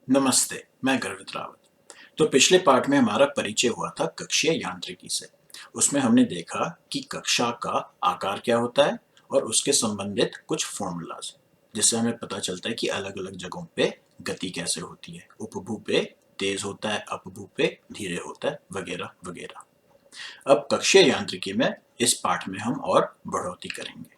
नमस्ते, मैं गर्वित रावत। तो पिछले पाठ में हमारा परिचय हुआ था कक्षीय यांत्रिकी से। उसमें हमने देखा कि कक्षा का आकार क्या होता है और उसके संबंधित कुछ फॉर्मूलाज, जिससे हमें पता चलता है कि अलग-अलग जगहों पे गति कैसे होती है। उपभू पे तेज होता है, अपभू पे धीरे होता है, वगैरह वगैरह। अब कक्षीय यांत्रिकी में इस पाठ में हम और बढ़ोतरी करेंगे।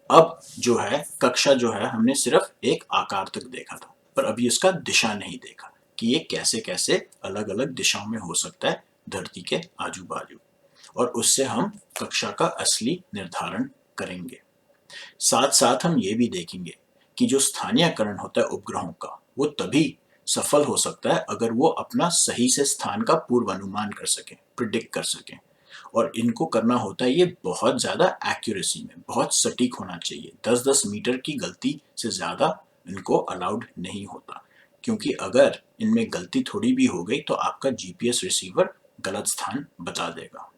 अब जो है कक्षा जो है हमने सिर्फ एक आकार तक देखा था, पर अभी इसका दिशा नहीं देखा कि ये कैसे कैसे अलग अलग दिशाओं में हो सकता है धरती के आजू बाजू, और उससे हम कक्षा का असली निर्धारण करेंगे। साथ साथ हम ये भी देखेंगे कि जो स्थानीयकरण होता है उपग्रहों का, वो तभी सफल हो सकता है अगर वो अपना सही से स्थान का पूर्वानुमान कर सकें, प्रिडिक्ट कर सकें। और इनको करना होता है ये बहुत ज़्यादा एक्यूरेसी में, बहुत सटीक होना चाहिए। 10-10 मीटर की गलती से ज़्यादा इनको अलाउड नहीं होता, क्योंकि अगर इनमें गलती थोड़ी भी हो गई तो आपका जीपीएस रिसीवर गलत स्थान बता देगा।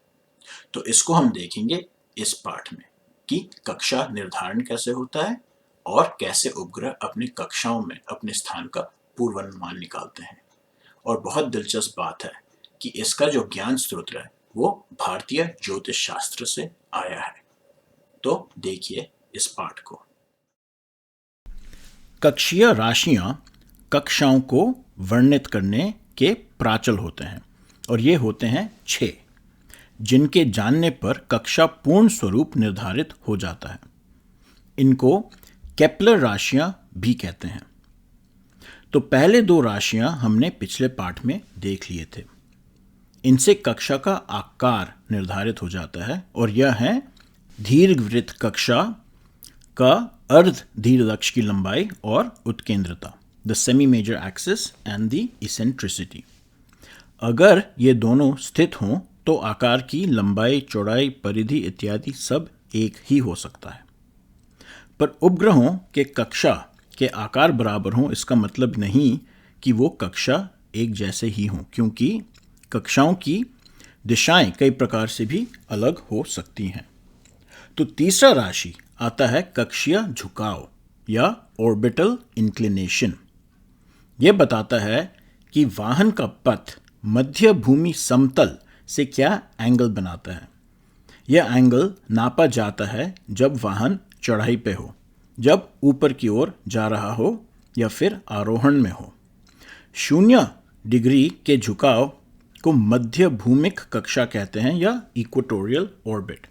तो इसको हम देखेंगे इस पाठ में कि कक्षा निर्धारण कैसे होता है और कैसे उपग्रह अपनी कक्षाओं में अपने स्थान का पूर्वानुमान निकालते हैं। और बहुत दिलचस्प बात है कि इसका जो ज्ञान स्रोत है वो भारतीय ज्योतिष शास्त्र से आया है। तो देखिए इस पाठ को। कक्षीय राशियां कक्षाओं को वर्णित करने के प्राचल होते हैं और ये होते हैं 6, जिनके जानने पर कक्षा पूर्ण स्वरूप निर्धारित हो जाता है। इनको केपलर राशियां भी कहते हैं। तो पहले 2 राशियां हमने पिछले पाठ में देख लिए थे। इनसे कक्षा का आकार निर्धारित हो जाता है और यह है दीर्घवृत्त कक्षा का अर्ध दीर्घअक्ष की लंबाई और उत्केंद्रता, the semi major axis and the eccentricity. अगर ये दोनों स्थित हों तो आकार की लंबाई, चौड़ाई, परिधि इत्यादि सब एक ही हो सकता है। पर उपग्रहों के कक्षा के आकार बराबर हों इसका मतलब नहीं कि वो कक्षा एक जैसे ही हों, क्योंकि कक्षाओं की दिशाएं कई प्रकार से भी अलग हो सकती हैं। तो तीसरा राशि आता है कक्षीय झुकाव या ऑर्बिटल इंक्लिनेशन। यह बताता है कि वाहन का पथ मध्य भूमि समतल से क्या एंगल बनाता है। यह एंगल नापा जाता है जब वाहन चढ़ाई पे हो, जब ऊपर की ओर जा रहा हो या फिर आरोहण में हो। 0 डिग्री के झुकाव को मध्य भूमिक कक्षा कहते हैं या इक्वेटोरियल ऑर्बिट।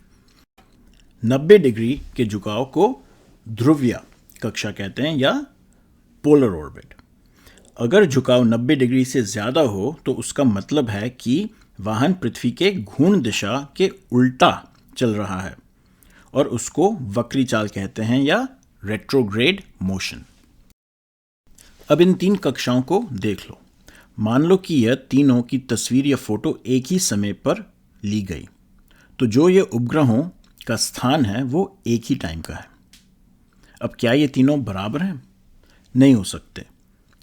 90 डिग्री के झुकाव को ध्रुवीय कक्षा कहते हैं या पोलर ऑर्बिट। अगर झुकाव 90 डिग्री से ज़्यादा हो तो उसका मतलब है कि वाहन पृथ्वी के घूर्णन दिशा के उल्टा चल रहा है और उसको वक्री चाल कहते हैं या रेट्रोग्रेड मोशन। अब इन 3 कक्षाओं को देख लो। मान लो कि यह तीनों की तस्वीर या फोटो एक ही समय पर ली गई, तो जो ये उपग्रहों का स्थान है वो एक ही टाइम का है। अब क्या ये तीनों बराबर हैं? नहीं हो सकते,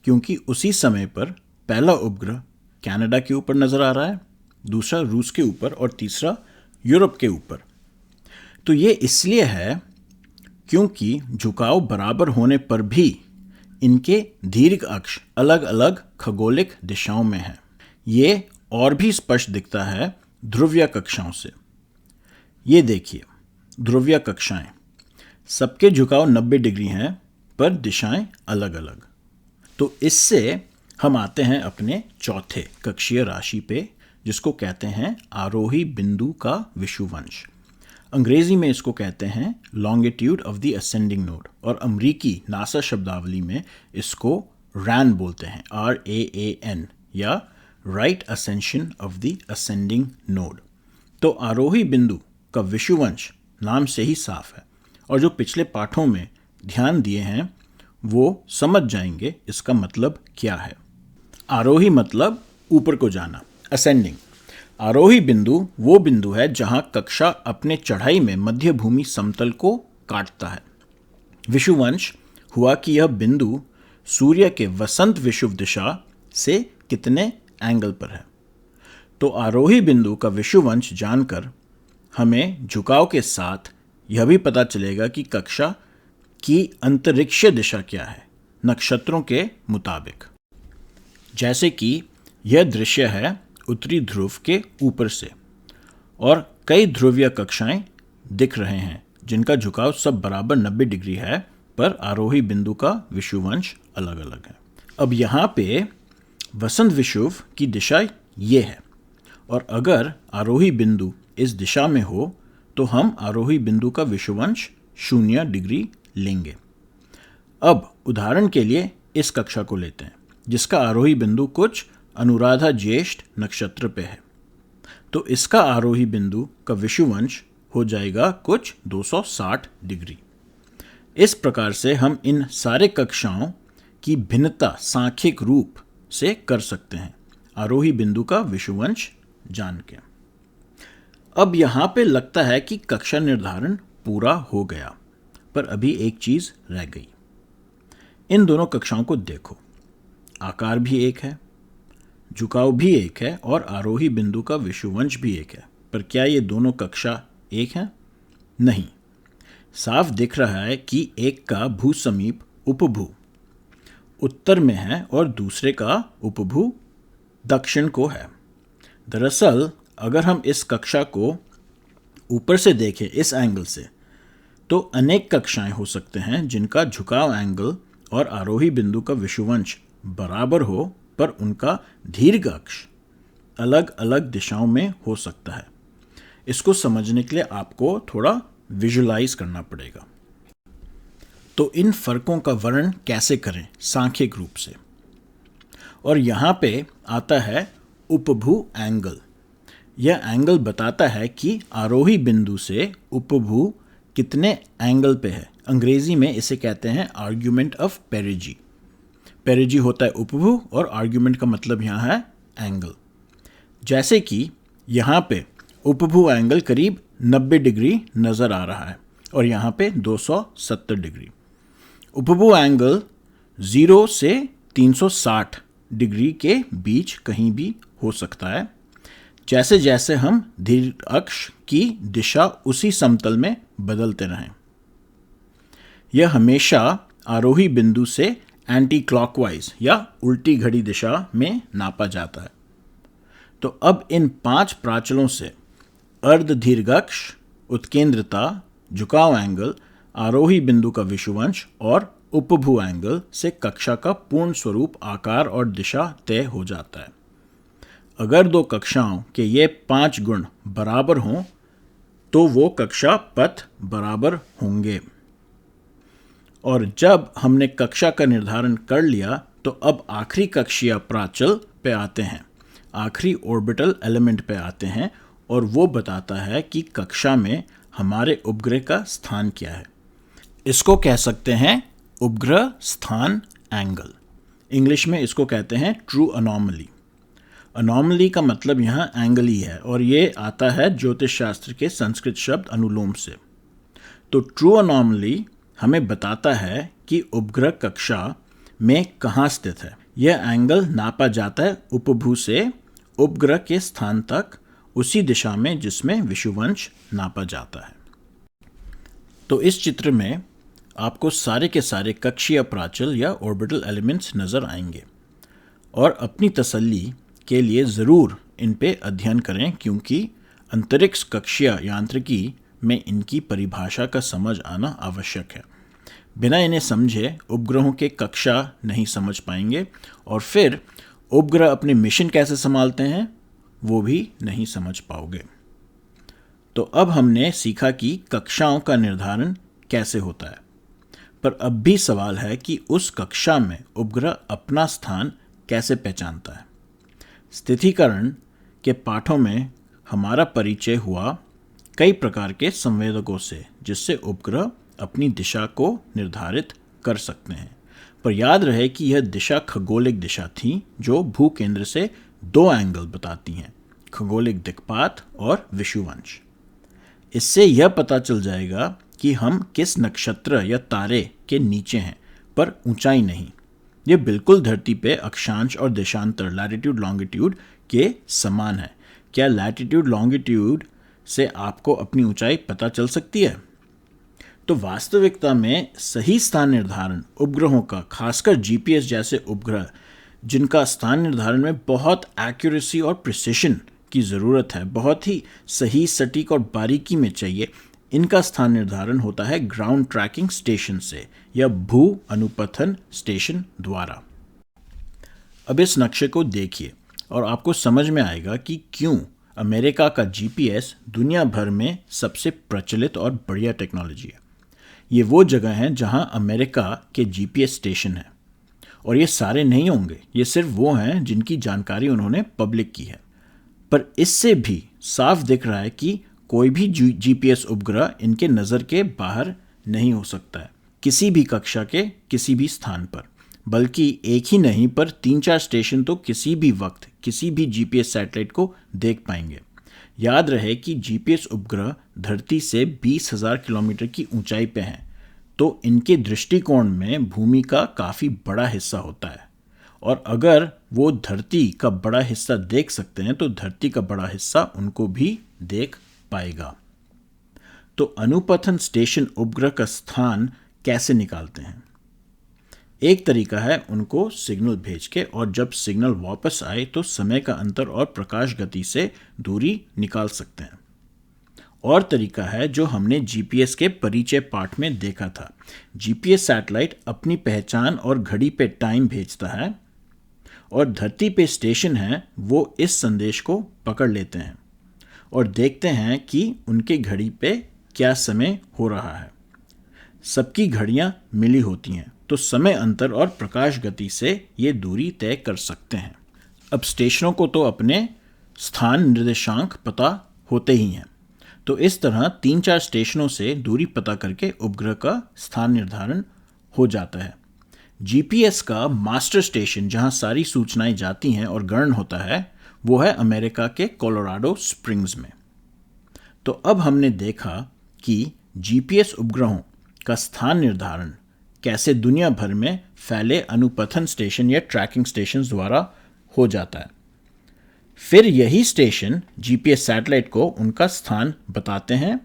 क्योंकि उसी समय पर पहला उपग्रह कनाडा के ऊपर नजर आ रहा है, दूसरा रूस के ऊपर और तीसरा यूरोप के ऊपर। तो ये इसलिए है क्योंकि झुकाव बराबर होने पर भी इनके दीर्घ अक्ष अलग अलग खगोलिक दिशाओं में है। ये और भी स्पष्ट दिखता है ध्रुवीय कक्षाओं से। ये देखिए ध्रुवीय कक्षाएं, सबके झुकाव 90 डिग्री हैं पर दिशाएं अलग अलग। तो इससे हम आते हैं अपने चौथे कक्षीय राशि पे, जिसको कहते हैं आरोही बिंदु का विषुवंश। अंग्रेजी में इसको कहते हैं longitude of the ascending node, और अमरीकी नासा शब्दावली में इसको रैन बोलते हैं, RAAN, या right ascension of the ascending node. तो आरोही बिंदु का विषुवंश नाम से ही साफ है, और जो पिछले पाठों में ध्यान दिए हैं वो समझ जाएंगे इसका मतलब क्या है। आरोही मतलब ऊपर को जाना, असेंडिंग। आरोही बिंदु वो बिंदु है जहां कक्षा अपने चढ़ाई में मध्य भूमि समतल को काटता है। विषुवंश हुआ कि यह बिंदु सूर्य के वसंत विषुव दिशा से कितने एंगल पर है। तो आरोही बिंदु का विषुवंश जानकर हमें झुकाव के साथ यह भी पता चलेगा कि कक्षा की अंतरिक्षीय दिशा क्या है नक्षत्रों के मुताबिक। जैसे कि यह दृश्य है उत्तरी ध्रुव के ऊपर से और कई ध्रुवीय कक्षाएं दिख रहे हैं जिनका झुकाव सब बराबर 90 डिग्री है, पर आरोही बिंदु का विषुवंश अलग अलग है। अब यहाँ पे वसंत विषुव की दिशा ये है और अगर आरोही बिंदु इस दिशा में हो तो हम आरोही बिंदु का विषुवंश 0 डिग्री लेंगे। अब उदाहरण के लिए इस कक्षा को लेते हैं जिसका आरोही बिंदु कुछ अनुराधा ज्येष्ठ नक्षत्र पे है, तो इसका आरोही बिंदु का विषुवंश हो जाएगा कुछ 260 डिग्री। इस प्रकार से हम इन सारे कक्षाओं की भिन्नता सांख्यिक रूप से कर सकते हैं आरोही बिंदु का विषुवंश जान के। अब यहाँ पे लगता है कि कक्षा निर्धारण पूरा हो गया, पर अभी एक चीज रह गई। इन दोनों कक्षाओं को देखो, आकार भी एक है, झुकाव भी एक है और आरोही बिंदु का विषुवंश भी एक है, पर क्या ये दोनों कक्षा एक हैं? नहीं। साफ दिख रहा है कि एक का भू समीप उपभू उत्तर में है और दूसरे का उपभू दक्षिण को है। दरअसल अगर हम इस कक्षा को ऊपर से देखें इस एंगल से, तो अनेक कक्षाएं हो सकते हैं जिनका झुकाव एंगल और आरोही बिंदु का विषुवंश बराबर हो, पर उनका दीर्घ अक्ष अलग अलग दिशाओं में हो सकता है। इसको समझने के लिए आपको थोड़ा विजुलाइज करना पड़ेगा। तो इन फर्कों का वर्णन कैसे करें सांख्यिक रूप से? और यहाँ पे आता है उपभू एंगल। यह एंगल बताता है कि आरोही बिंदु से उपभू कितने एंगल पे है। अंग्रेजी में इसे कहते हैं आर्ग्यूमेंट ऑफ पेरिजी। पेरिजी होता है उपभू और आर्ग्यूमेंट का मतलब यहाँ है एंगल। जैसे कि यहाँ पे उपभू एंगल करीब 90 डिग्री नज़र आ रहा है और यहाँ पे 270 डिग्री। उपभू एंगल 0 से 360 डिग्री के बीच कहीं भी हो सकता है, जैसे जैसे हम दीर्घ अक्ष की दिशा उसी समतल में बदलते रहें। यह हमेशा आरोही बिंदु से एंटी क्लॉकवाइज या उल्टी घड़ी दिशा में नापा जाता है। तो अब इन 5 प्राचलों से अर्ध दीर्घाक्ष, उत्केंद्रता, झुकाव एंगल, आरोही बिंदु का विषुवंश और उपभू एंगल से कक्षा का पूर्ण स्वरूप, आकार और दिशा तय हो जाता है। अगर 2 कक्षाओं के ये 5 गुण बराबर हों तो वो कक्षा पथ बराबर होंगे। और जब हमने कक्षा का निर्धारण कर लिया तो अब आखिरी कक्षीय प्राचल पे आते हैं, आखिरी ऑर्बिटल एलिमेंट पे आते हैं और वो बताता है कि कक्षा में हमारे उपग्रह का स्थान क्या है। इसको कह सकते हैं उपग्रह स्थान एंगल। इंग्लिश में इसको कहते हैं ट्रू अनोमली। अनोमली का मतलब यहाँ एंगल ही है और ये आता है ज्योतिष शास्त्र के संस्कृत शब्द अनुलोम से। तो ट्रू अनोमली हमें बताता है कि उपग्रह कक्षा में कहाँ स्थित है। यह एंगल नापा जाता है उपभू से उपग्रह के स्थान तक, उसी दिशा में जिसमें विषुवंश नापा जाता है। तो इस चित्र में आपको सारे के सारे कक्षीय प्राचल या ऑर्बिटल एलिमेंट्स नज़र आएंगे और अपनी तसल्ली के लिए ज़रूर इन पे अध्ययन करें, क्योंकि अंतरिक्ष कक्षीय यांत्रिकी में इनकी परिभाषा का समझ आना आवश्यक है। बिना इन्हें समझे उपग्रहों के कक्षा नहीं समझ पाएंगे और फिर उपग्रह अपने मिशन कैसे संभालते हैं वो भी नहीं समझ पाओगे। तो अब हमने सीखा कि कक्षाओं का निर्धारण कैसे होता है, पर अब भी सवाल है कि उस कक्षा में उपग्रह अपना स्थान कैसे पहचानता है। स्थितीकरण के पाठों में हमारा परिचय हुआ कई प्रकार के संवेदकों से, जिससे उपग्रह अपनी दिशा को निर्धारित कर सकते हैं। पर याद रहे कि यह दिशा खगोलिक दिशा थी जो भू केंद्र से 2 एंगल बताती हैं, खगोलिक दिक्पात और विषुवंश। इससे यह पता चल जाएगा कि हम किस नक्षत्र या तारे के नीचे हैं, पर ऊंचाई नहीं। यह बिल्कुल धरती पे अक्षांश और देशांतर लैटिट्यूड लॉन्गिट्यूड के समान है। क्या लैटिट्यूड लॉन्गिट्यूड से आपको अपनी ऊंचाई पता चल सकती है? तो वास्तविकता में सही स्थान निर्धारण उपग्रहों का, खासकर जीपीएस जैसे उपग्रह जिनका स्थान निर्धारण में बहुत एक्यूरेसी और प्रिसिशन की ज़रूरत है, बहुत ही सही, सटीक और बारीकी में चाहिए, इनका स्थान निर्धारण होता है ग्राउंड ट्रैकिंग स्टेशन से या भू अनुपथन स्टेशन द्वारा। अब इस नक्शे को देखिए और आपको समझ में आएगा कि क्यों अमेरिका का जीपीएस दुनिया भर में सबसे प्रचलित और बढ़िया टेक्नोलॉजी है। ये वो जगह हैं जहां अमेरिका के जीपीएस स्टेशन हैं, और ये सारे नहीं होंगे, ये सिर्फ वो हैं जिनकी जानकारी उन्होंने पब्लिक की है। पर इससे भी साफ दिख रहा है कि कोई भी जीपीएस उपग्रह इनके नज़र के बाहर नहीं हो सकता है किसी भी कक्षा के किसी भी स्थान पर, बल्कि एक ही नहीं पर 3-4 स्टेशन तो किसी भी वक्त किसी भी जीपीएस सैटेलाइट को देख पाएंगे। याद रहे कि जीपीएस उपग्रह धरती से 20,000 किलोमीटर की ऊंचाई पे हैं, तो इनके दृष्टिकोण में भूमि का काफ़ी बड़ा हिस्सा होता है, और अगर वो धरती का बड़ा हिस्सा देख सकते हैं तो धरती का बड़ा हिस्सा उनको भी देख पाएगा। तो अनुपथन स्टेशन उपग्रह का स्थान कैसे निकालते हैं? एक तरीका है उनको सिग्नल भेज के, और जब सिग्नल वापस आए तो समय का अंतर और प्रकाश गति से दूरी निकाल सकते हैं। और तरीका है जो हमने जीपीएस के परिचय पाठ में देखा था। जीपीएस सैटेलाइट अपनी पहचान और घड़ी पे टाइम भेजता है, और धरती पे स्टेशन हैं वो इस संदेश को पकड़ लेते हैं और देखते हैं कि उनके घड़ी पे क्या समय हो रहा है। सबकी घड़ियां मिली होती हैं, तो समय अंतर और प्रकाश गति से ये दूरी तय कर सकते हैं। अब स्टेशनों को तो अपने स्थान निर्देशांक पता होते ही हैं, तो इस तरह 3-4 स्टेशनों से दूरी पता करके उपग्रह का स्थान निर्धारण हो जाता है। जीपीएस का मास्टर स्टेशन जहां सारी सूचनाएं जाती हैं और गणन होता है, वो है अमेरिका के कोलोराडो स्प्रिंग्स में। तो अब हमने देखा कि जीपीएस उपग्रहों का स्थान निर्धारण कैसे दुनिया भर में फैले अनुपथन स्टेशन या ट्रैकिंग स्टेशन द्वारा हो जाता है। फिर यही स्टेशन जीपीएस सैटेलाइट को उनका स्थान बताते हैं,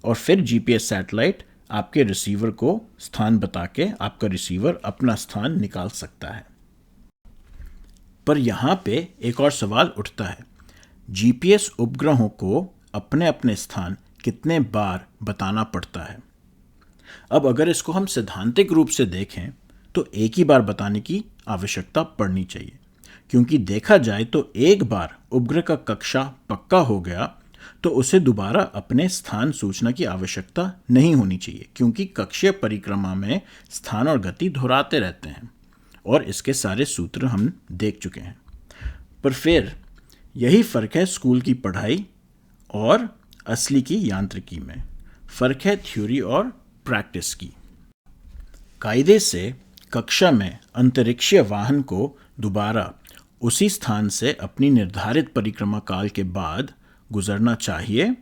और फिर जीपीएस सैटेलाइट आपके रिसीवर को स्थान बता के आपका रिसीवर अपना स्थान निकाल सकता है। पर यहाँ पे एक और सवाल उठता है, जीपीएस उपग्रहों को अपने अपने स्थान कितने बार बताना पड़ता है? अब अगर इसको हम सैद्धांतिक रूप से देखें तो एक ही बार बताने की आवश्यकता पड़नी चाहिए, क्योंकि देखा जाए तो एक बार उपग्रह का कक्षा पक्का हो गया तो उसे दोबारा अपने स्थान सूचना की आवश्यकता नहीं होनी चाहिए, क्योंकि कक्षीय परिक्रमा में स्थान और गति दोहराते रहते हैं, और इसके सारे सूत्र हम देख चुके हैं। पर फिर यही फ़र्क है स्कूल की पढ़ाई और असली की यांत्रिकी में। फ़र्क है थ्योरी और प्रैक्टिस की। कायदे से कक्षा में अंतरिक्षीय वाहन को दोबारा उसी स्थान से अपनी निर्धारित परिक्रमा काल के बाद गुजरना चाहिए,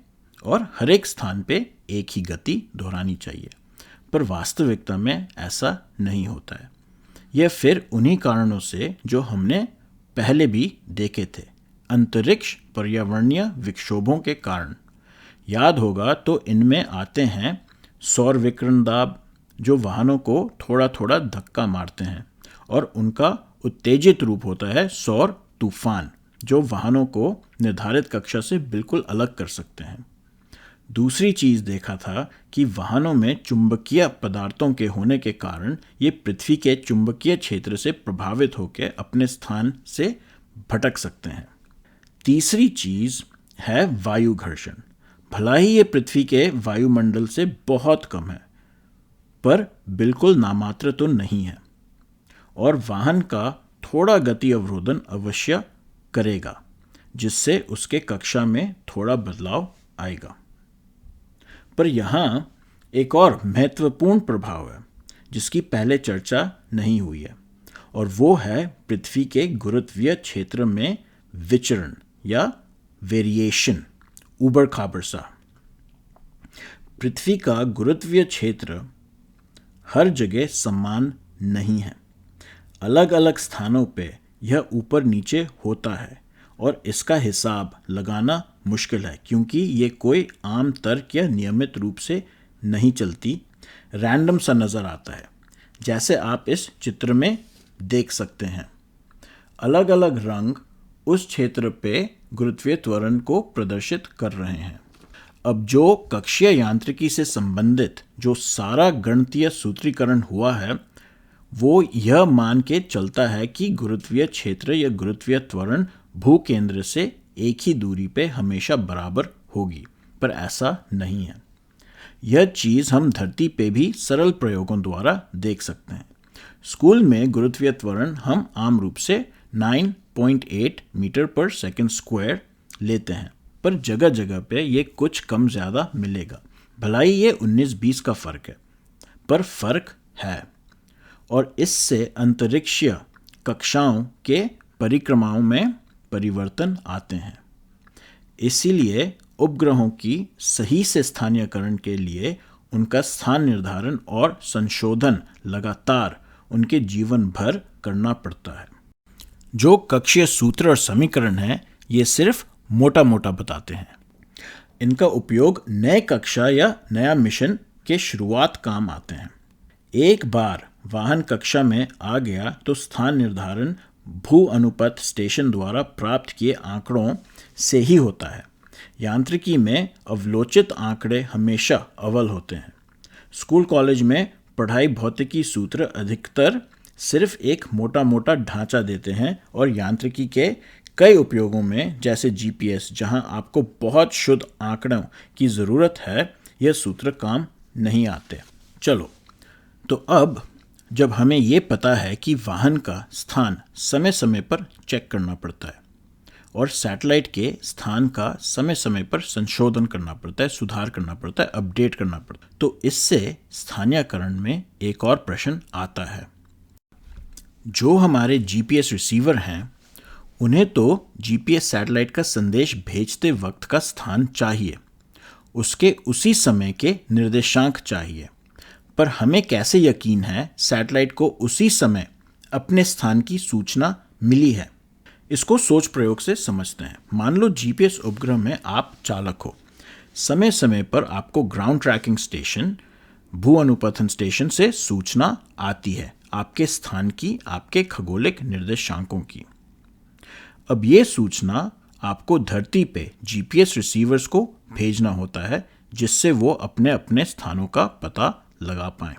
और हर एक स्थान पे एक ही गति दोहरानी चाहिए। पर वास्तविकता में ऐसा नहीं होता है। यह फिर उन्हीं कारणों से जो हमने पहले भी देखे थे, अंतरिक्ष पर्यावरणीय विक्षोभों के कारण। याद होगा तो इनमें आते हैं सौर विकिरण दाब, जो वाहनों को थोड़ा थोड़ा धक्का मारते हैं, और उनका उत्तेजित रूप होता है सौर तूफान, जो वाहनों को निर्धारित कक्षा से बिल्कुल अलग कर सकते हैं। दूसरी चीज़ देखा था कि वाहनों में चुंबकीय पदार्थों के होने के कारण ये पृथ्वी के चुंबकीय क्षेत्र से प्रभावित होकर अपने स्थान से भटक सकते हैं। तीसरी चीज़ है वायु घर्षण। भला ही ये पृथ्वी के वायुमंडल से बहुत कम है, पर बिल्कुल नामात्र तो नहीं है, और वाहन का थोड़ा गति अवरोधन अवश्य करेगा, जिससे उसके कक्षा में थोड़ा बदलाव आएगा। पर यहाँ एक और महत्वपूर्ण प्रभाव है जिसकी पहले चर्चा नहीं हुई है, और वो है पृथ्वी के गुरुत्वीय क्षेत्र में विचरण या वेरिएशन, ऊबड़ खाबड़ सा। पृथ्वी का गुरुत्वीय क्षेत्र हर जगह समान नहीं है। अलग अलग स्थानों पे यह ऊपर नीचे होता है, और इसका हिसाब लगाना मुश्किल है, क्योंकि ये कोई आम तर्क या नियमित रूप से नहीं चलती, रैंडम सा नज़र आता है, जैसे आप इस चित्र में देख सकते हैं। अलग अलग रंग उस क्षेत्र पे गुरुत्वीय त्वरण को प्रदर्शित कर रहे हैं। अब जो कक्षीय यांत्रिकी से संबंधित जो सारा गणितीय सूत्रीकरण हुआ है वो यह मान के चलता है कि गुरुत्वीय क्षेत्र या गुरुत्वीय त्वरण भूकेंद्र से एक ही दूरी पे हमेशा बराबर होगी, पर ऐसा नहीं है। यह चीज़ हम धरती पे भी सरल प्रयोगों द्वारा देख सकते हैं। स्कूल में गुरुत्वीय त्वरण हम आम रूप से 9.8 मीटर पर सेकंड स्क्वायर लेते हैं, पर जगह जगह पे ये कुछ कम ज़्यादा मिलेगा। भलाई ये 19-20 का फ़र्क है, पर फ़र्क है, और इससे अंतरिक्षीय कक्षाओं के परिक्रमाओं में परिवर्तन आते हैं। इसीलिए उपग्रहों की सही से स्थानीयकरण के लिए उनका स्थान निर्धारण और संशोधन लगातार उनके जीवन भर करना पड़ता है। जो कक्षीय सूत्र और समीकरण हैं ये सिर्फ मोटा मोटा बताते हैं। इनका उपयोग नए कक्षा या नया मिशन के शुरुआत काम आते हैं। एक बार वाहन कक्षा में आ गया तो स्थान निर्धारण भू अनुपथ स्टेशन द्वारा प्राप्त किए आंकड़ों से ही होता है। यांत्रिकी में अवलोचित आंकड़े हमेशा अव्वल होते हैं। स्कूल कॉलेज में पढ़ाई भौतिकी सूत्र अधिकतर सिर्फ एक मोटा मोटा ढांचा देते हैं, और यांत्रिकी के कई उपयोगों में जैसे जीपीएस, जहां आपको बहुत शुद्ध आंकड़ों की ज़रूरत है, यह सूत्र काम नहीं आते। चलो, तो अब जब हमें ये पता है कि वाहन का स्थान समय समय पर चेक करना पड़ता है और सैटेलाइट के स्थान का समय समय पर संशोधन करना पड़ता है, सुधार करना पड़ता है, अपडेट करना पड़ता है, तो इससे स्थानीयकरण में एक और प्रश्न आता है। जो हमारे जीपीएस रिसीवर हैं उन्हें तो जीपीएस सैटेलाइट का संदेश भेजते वक्त का स्थान चाहिए, उसके उसी समय के निर्देशांक चाहिए, पर हमें कैसे यकीन है सैटेलाइट को उसी समय अपने स्थान की सूचना मिली है? इसको सोच प्रयोग से समझते हैं। मान लो जीपीएस उपग्रह में आप चालक हो। समय समय पर आपको ग्राउंड ट्रैकिंग स्टेशन, भू अनुपथन स्टेशन से सूचना आती है आपके स्थान की, आपके खगोलिक निर्देशांकों की। अब ये सूचना आपको धरती पे जीपीएस रिसीवर्स को भेजना होता है, जिससे वो अपने अपने स्थानों का पता लगा पाएं।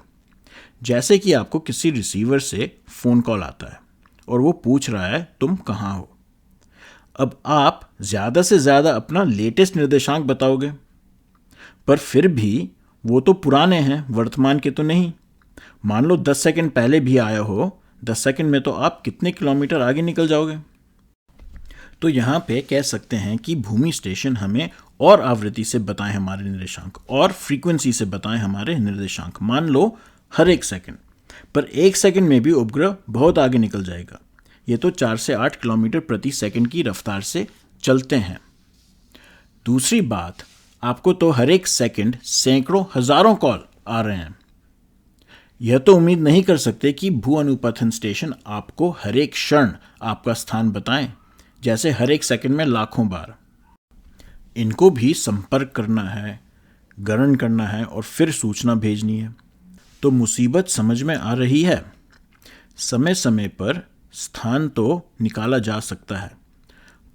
जैसे कि आपको किसी रिसीवर से फ़ोन कॉल आता है और वो पूछ रहा है तुम कहाँ हो। अब आप ज़्यादा से ज़्यादा अपना लेटेस्ट निर्देशांक बताओगे, पर फिर भी वो तो पुराने हैं, वर्तमान के तो नहीं। मान लो 10 सेकंड पहले भी आया हो, 10 सेकंड में तो आप कितने किलोमीटर आगे निकल जाओगे। तो यहाँ पे कह सकते हैं कि भूमि स्टेशन हमें और आवृत्ति से बताएं हमारे निर्देशांक, और फ्रीक्वेंसी से बताएं हमारे निर्देशांक। मान लो हर एक सेकंड, पर एक सेकंड में भी उपग्रह बहुत आगे निकल जाएगा। ये तो 4 से 8 किलोमीटर प्रति सेकंड की रफ्तार से चलते हैं। दूसरी बात, आपको तो हर एक सेकंड सैकड़ों हजारों कॉल आ रहे हैं। यह तो उम्मीद नहीं कर सकते कि भू अनुपथन स्टेशन आपको हर एक क्षण आपका स्थान बताएं, जैसे हर एक सेकंड में लाखों बार। इनको भी संपर्क करना है, ग्रहण करना है और फिर सूचना भेजनी है। तो मुसीबत समझ में आ रही है। समय समय पर स्थान तो निकाला जा सकता है,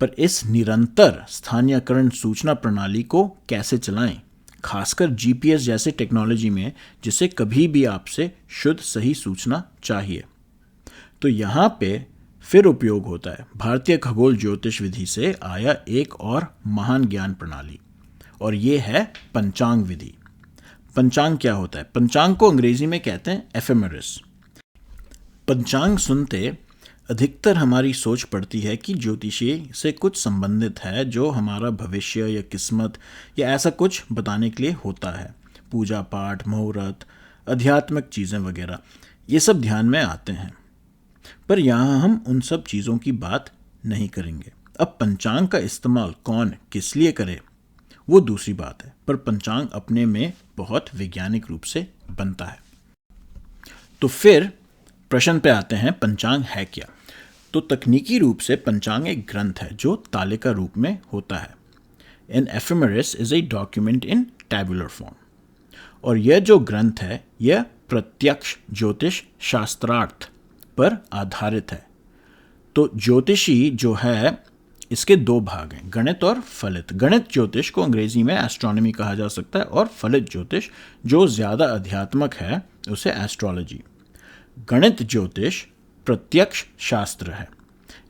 पर इस निरंतर स्थानीयकरण सूचना प्रणाली को कैसे चलाएं, खासकर जीपीएस जैसे टेक्नोलॉजी में, जिसे कभी भी आपसे शुद्ध सही सूचना चाहिए। तो यहाँ पे फिर उपयोग होता है भारतीय खगोल ज्योतिष विधि से आया एक और महान ज्ञान प्रणाली, और ये है पंचांग विधि। पंचांग क्या होता है? पंचांग को अंग्रेजी में कहते हैं एफेमेरिस। पंचांग सुनते अधिकतर हमारी सोच पड़ती है कि ज्योतिषी से कुछ संबंधित है, जो हमारा भविष्य या किस्मत या ऐसा कुछ बताने के लिए होता है। पूजा पाठ, मुहूर्त, आध्यात्मिक चीज़ें वगैरह, ये सब ध्यान में आते हैं, पर यहाँ हम उन सब चीज़ों की बात नहीं करेंगे। अब पंचांग का इस्तेमाल कौन किस लिए करे वो दूसरी बात है, पर पंचांग अपने में बहुत वैज्ञानिक रूप से बनता है। तो फिर प्रश्न पे आते हैं, पंचांग है क्या? तो तकनीकी रूप से पंचांग एक ग्रंथ है जो तालिका रूप में होता है। An ephemeris is a document in tabular form, और यह जो ग्रंथ है यह प्रत्यक्ष ज्योतिष शास्त्रार्थ पर आधारित है। तो ज्योतिषी जो है इसके दो भाग हैं, गणित और फलित। गणित ज्योतिष को अंग्रेजी में एस्ट्रोनॉमी कहा जा सकता है और फलित ज्योतिष जो ज़्यादा अध्यात्मक है उसे एस्ट्रोलॉजी। गणित ज्योतिष प्रत्यक्ष शास्त्र है।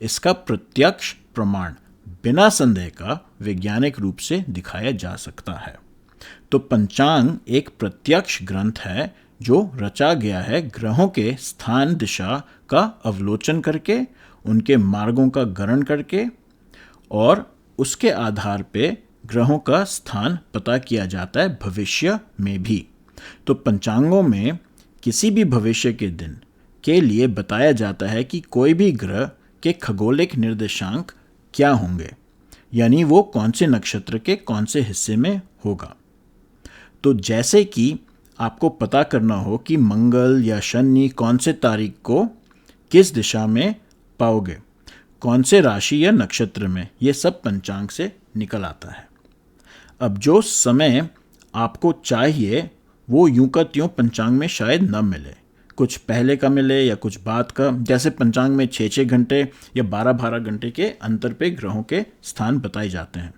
इसका प्रत्यक्ष प्रमाण बिना संदेह का वैज्ञानिक रूप से दिखाया जा सकता है। तो पंचांग एक प्रत्यक्ष ग्रंथ है जो रचा गया है ग्रहों के स्थान दिशा का अवलोचन करके, उनके मार्गों का गणन करके, और उसके आधार पे ग्रहों का स्थान पता किया जाता है भविष्य में भी। तो पंचांगों में किसी भी भविष्य के दिन के लिए बताया जाता है कि कोई भी ग्रह के खगोलिक निर्देशांक क्या होंगे, यानी वो कौन से नक्षत्र के कौन से हिस्से में होगा। तो जैसे कि आपको पता करना हो कि मंगल या शनि कौन से तारीख को किस दिशा में पाओगे, कौन से राशि या नक्षत्र में, ये सब पंचांग से निकल आता है। अब जो समय आपको चाहिए वो यूं का त्यों पंचांग में शायद न मिले, कुछ पहले का मिले या कुछ बाद का। जैसे पंचांग में 6-6 घंटे या 12-12 घंटे के अंतर पे ग्रहों के स्थान बताए जाते हैं।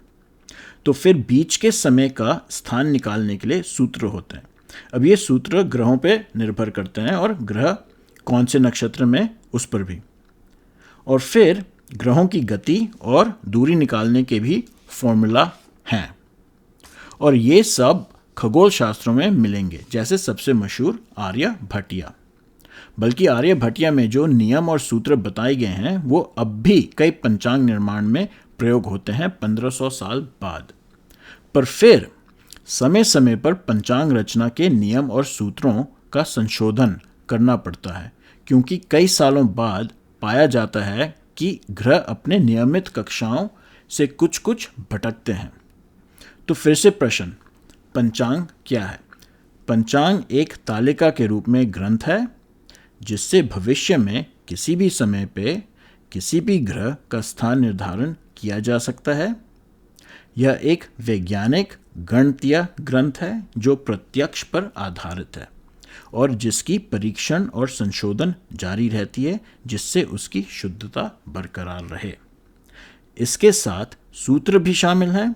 तो फिर बीच के समय का स्थान निकालने के लिए सूत्र होते हैं। अब ये सूत्र ग्रहों पे निर्भर करते हैं और ग्रह कौन से नक्षत्र में उस पर भी। और फिर ग्रहों की गति और दूरी निकालने के भी फॉर्मूला हैं, और ये सब खगोल शास्त्रों में मिलेंगे, जैसे सबसे मशहूर आर्यभट्टिया। बल्कि आर्यभट्टिया में जो नियम और सूत्र बताए गए हैं वो अब भी कई पंचांग निर्माण में प्रयोग होते हैं 1500 साल बाद। पर फिर समय समय पर पंचांग रचना के नियम और सूत्रों का संशोधन करना पड़ता है, क्योंकि कई सालों बाद पाया जाता है कि ग्रह अपने नियमित कक्षाओं से कुछ कुछ भटकते हैं। तो फिर से प्रश्न, पंचांग क्या है? पंचांग एक तालिका के रूप में ग्रंथ है जिससे भविष्य में किसी भी समय पे किसी भी ग्रह का स्थान निर्धारण किया जा सकता है। यह एक वैज्ञानिक गणितीय ग्रंथ है जो प्रत्यक्ष पर आधारित है और जिसकी परीक्षण और संशोधन जारी रहती है जिससे उसकी शुद्धता बरकरार रहे। इसके साथ सूत्र भी शामिल हैं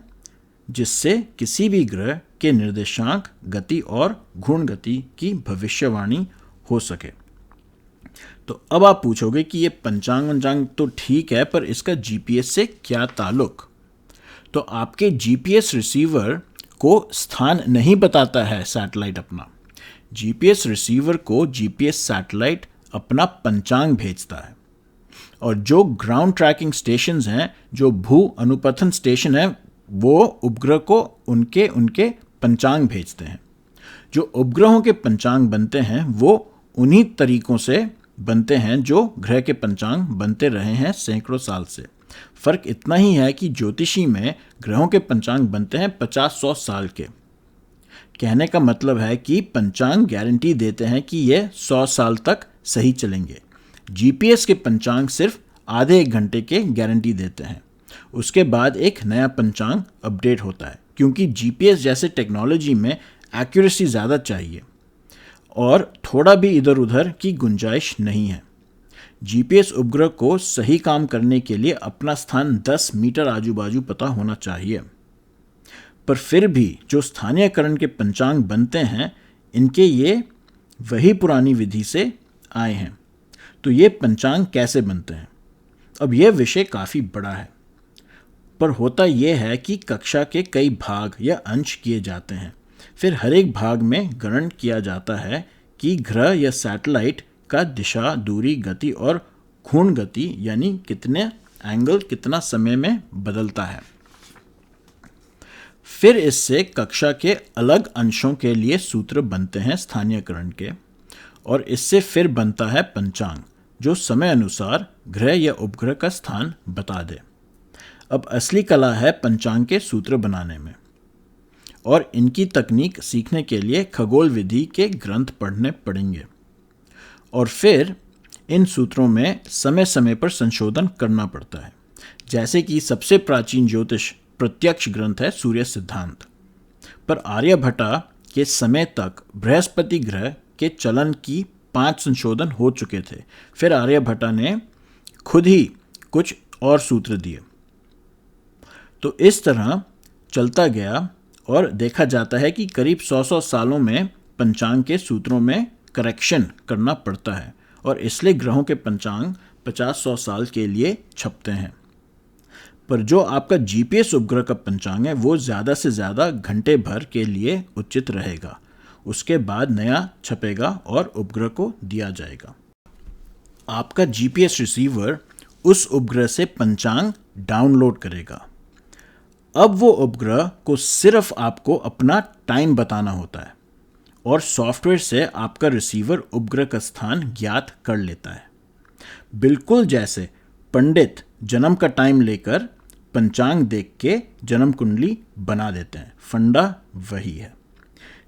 जिससे किसी भी ग्रह के निर्देशांक, गति और घूर्ण गति की भविष्यवाणी हो सके। तो अब आप पूछोगे कि ये पंचांग तो ठीक है, पर इसका जीपीएस से क्या ताल्लुक? तो आपके जीपीएस रिसीवर को स्थान नहीं बताता है सैटेलाइट अपना। जीपीएस रिसीवर को जीपीएस सैटेलाइट अपना पंचांग भेजता है, और जो ग्राउंड ट्रैकिंग स्टेशंस हैं, जो भू अनुपथन स्टेशन है, वो उपग्रह को उनके पंचांग भेजते हैं। जो उपग्रहों के पंचांग बनते हैं वो उन्हीं तरीकों से बनते हैं जो ग्रह के पंचांग बनते रहे हैं सैकड़ों साल से। फर्क इतना ही है कि ज्योतिषी में ग्रहों के पंचांग बनते हैं 50-100 साल के। कहने का मतलब है कि पंचांग गारंटी देते हैं कि ये 100 साल तक सही चलेंगे। जीपीएस के पंचांग सिर्फ आधे एक घंटे के गारंटी देते हैं। उसके बाद एक नया पंचांग अपडेट होता है, क्योंकि जीपीएस जैसे टेक्नोलॉजी में एक्यूरेसी ज़्यादा चाहिए और थोड़ा भी इधर उधर की गुंजाइश नहीं है। जीपीएस उपग्रह को सही काम करने के लिए अपना स्थान 10 मीटर आजू बाजू पता होना चाहिए। पर फिर भी जो स्थानीयकरण के पंचांग बनते हैं, इनके ये वही पुरानी विधि से आए हैं। तो ये पंचांग कैसे बनते हैं? अब यह विषय काफ़ी बड़ा है, पर होता यह है कि कक्षा के कई भाग या अंश किए जाते हैं। फिर हर एक भाग में गणन किया जाता है कि ग्रह या सैटेलाइट का दिशा, दूरी, गति और घूर्ण गति यानी कितने एंगल कितना समय में बदलता है। फिर इससे कक्षा के अलग अंशों के लिए सूत्र बनते हैं स्थानीयकरण के, और इससे फिर बनता है पंचांग जो समय अनुसार ग्रह या उपग्रह का स्थान बता दे। अब असली कला है पंचांग के सूत्र बनाने में, और इनकी तकनीक सीखने के लिए खगोल विधि के ग्रंथ पढ़ने पड़ेंगे, और फिर इन सूत्रों में समय समय पर संशोधन करना पड़ता है। जैसे कि सबसे प्राचीन ज्योतिष प्रत्यक्ष ग्रंथ है सूर्य सिद्धांत, पर आर्यभट्टा के समय तक बृहस्पति ग्रह के चलन की 5 संशोधन हो चुके थे। फिर आर्यभट्टा ने खुद ही कुछ और सूत्र दिए। तो इस तरह चलता गया और देखा जाता है कि करीब 100 सालों में पंचांग के सूत्रों में करेक्शन करना पड़ता है और इसलिए ग्रहों के पंचांग 50-100 साल के लिए छपते हैं। पर जो आपका जीपीएस उपग्रह का पंचांग है वो ज़्यादा से ज़्यादा घंटे भर के लिए उचित रहेगा। उसके बाद नया छपेगा और उपग्रह को दिया जाएगा। आपका जीपीएस रिसीवर उस उपग्रह से पंचांग डाउनलोड करेगा। अब वो उपग्रह को सिर्फ आपको अपना टाइम बताना होता है और सॉफ्टवेयर से आपका रिसीवर उपग्रह का स्थान ज्ञात कर लेता है। बिल्कुल जैसे पंडित जन्म का टाइम लेकर पंचांग देख के जन्म कुंडली बना देते हैं, फंडा वही है।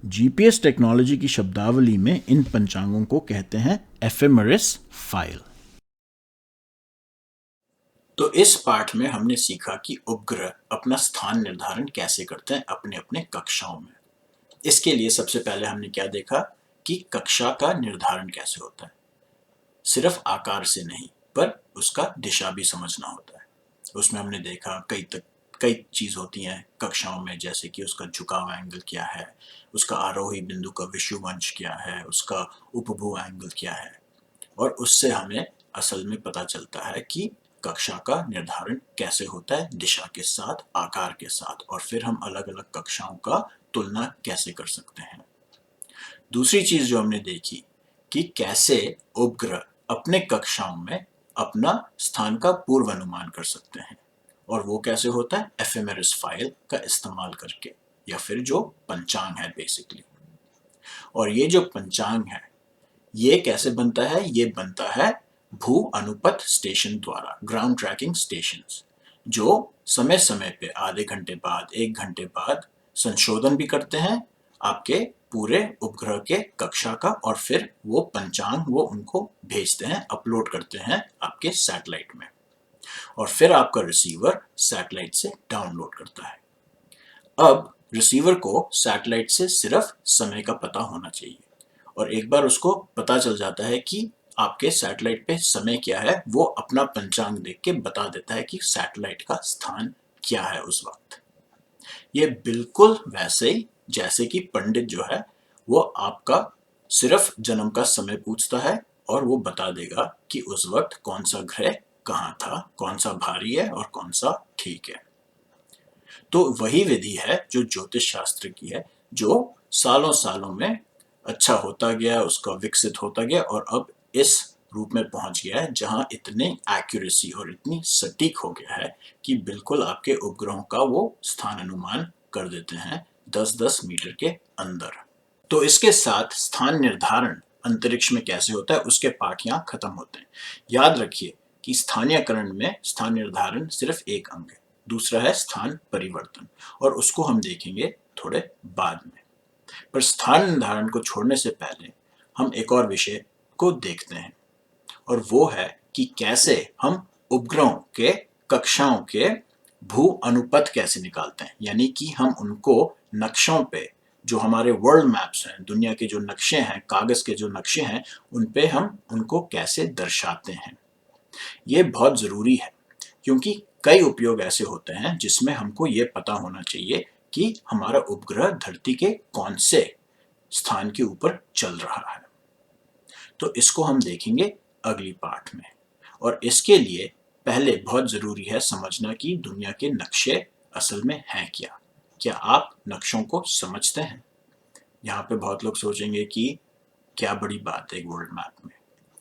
जीपीएस टेक्नोलॉजी की शब्दावली में इन पंचांगों को कहते हैं एफेमेरिस फाइल। तो इस पाठ में हमने सीखा कि उपग्रह अपना स्थान निर्धारण कैसे करते हैं अपने अपने कक्षाओं में। इसके लिए सबसे पहले हमने क्या देखा कि कक्षा का निर्धारण कैसे होता है। सिर्फ आकार से नहीं पर उसका दिशा भी समझना होता है। उसमें हमने देखा कई चीज होती हैं कक्षाओं में, जैसे कि उसका झुकाव एंगल क्या है, उसका आरोही बिंदु का विषुवंश क्या है, उसका उपभू एंगल क्या है, और उससे हमें असल में पता चलता है कि कक्षा का निर्धारण कैसे होता है दिशा के साथ, आकार के साथ, और फिर हम अलग अलग कक्षाओं का तुलना कैसे कर सकते हैं। दूसरी चीज जो हमने देखी कि कैसे उपग्रह अपने कक्षाओं में अपना स्थान का पूर्व अनुमान कर सकते हैं, और वो कैसे होता है एफेमेरिस फाइल का इस्तेमाल करके, या फिर जो पंचांग है बेसिकली। और ये जो पंचांग है ये कैसे बनता है, ये बनता है भू अनुपत स्टेशन द्वारा, ग्राउंड ट्रैकिंग स्टेशंस, जो समय समय पे आधे घंटे बाद 1 घंटे बाद संशोधन भी करते हैं आपके पूरे उपग्रह के कक्षा का, और फिर वो पंचांग वो उनको भेजते हैं, अपलोड करते हैं आपके सैटेलाइट में, और फिर आपका रिसीवर सैटेलाइट से डाउनलोड करता है। अब रिसीवर को सैटेलाइट से सिर्फ समय का पता होना चाहिए, और एक बार उसको पता चल जाता है कि आपके सैटेलाइट पे समय क्या है, वो अपना पंचांग देख के बता देता है कि सैटेलाइट का स्थान क्या है उस वक्त। ये बिल्कुल वैसे ही जैसे कि पंडित जो है वो आपका सिर्फ जन्म का समय पूछता है और वो बता देगा कि उस वक्त कौन सा ग्रह कहाँ था, कौन सा भारी है और कौन सा ठीक है। तो वही विधि है जो ज्योतिष शास्त्र की है, जो सालों सालों में अच्छा होता गया, उसका विकसित होता गया, और अब इस रूप में पहुंच गया है जहां इतने एक्यूरेसी और इतनी सटीक हो गया है कि बिल्कुल आपके उपग्रहों का वो स्थान अनुमान कर देते हैं 10-10 मीटर के अंदर। तो इसके साथ स्थान निर्धारण अंतरिक्ष में कैसे होता है उसके पाठ यहाँ खत्म होते हैं। याद रखिए कि स्थानीयकरण में स्थान निर्धारण सिर्फ एक अंग है, दूसरा है स्थान परिवर्तन, और उसको हम देखेंगे थोड़े बाद में। पर स्थान निर्धारण को छोड़ने से पहले हम एक और विषय को देखते हैं, और वो है कि कैसे हम उपग्रहों के कक्षाओं के भू अनुपथ कैसे निकालते हैं, यानी कि हम उनको नक्शों पे, जो हमारे वर्ल्ड मैप्स हैं, दुनिया के जो नक्शे हैं, कागज के जो नक्शे हैं, उन पे हम उनको कैसे दर्शाते हैं। ये बहुत जरूरी है क्योंकि कई उपयोग ऐसे होते हैं जिसमें हमको ये पता होना चाहिए कि हमारा उपग्रह धरती के कौन से स्थान के ऊपर चल रहा है। तो इसको हम देखेंगे अगली पाठ में, और इसके लिए पहले बहुत जरूरी है समझना कि दुनिया के नक्शे असल में हैं क्या। क्या आप नक्शों को समझते हैं? यहाँ पे बहुत लोग सोचेंगे कि क्या बड़ी बात है एक वर्ल्ड मैप में,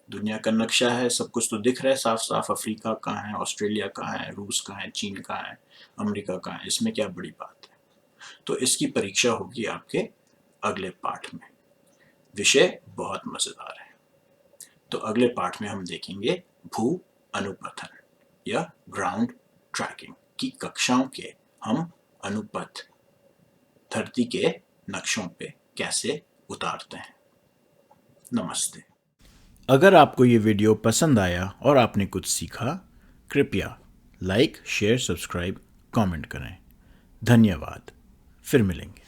दुनिया का नक्शा है, सब कुछ तो दिख रहा है साफ साफ, अफ्रीका कहाँ है, ऑस्ट्रेलिया कहाँ है, रूस कहाँ है, चीन कहाँ है, अमेरिका कहाँ है, इसमें क्या बड़ी बात है। तो इसकी परीक्षा होगी आपके अगले पाठ में। विषय बहुत मजेदार है। तो अगले पाठ में हम देखेंगे भू अनुपथन या ग्राउंड ट्रैकिंग की कक्षाओं के हम अनुपथ धरती के नक्शों पे कैसे उतारते हैं। नमस्ते। अगर आपको ये वीडियो पसंद आया और आपने कुछ सीखा, कृपया लाइक, शेयर, सब्सक्राइब, कमेंट करें। धन्यवाद। फिर मिलेंगे।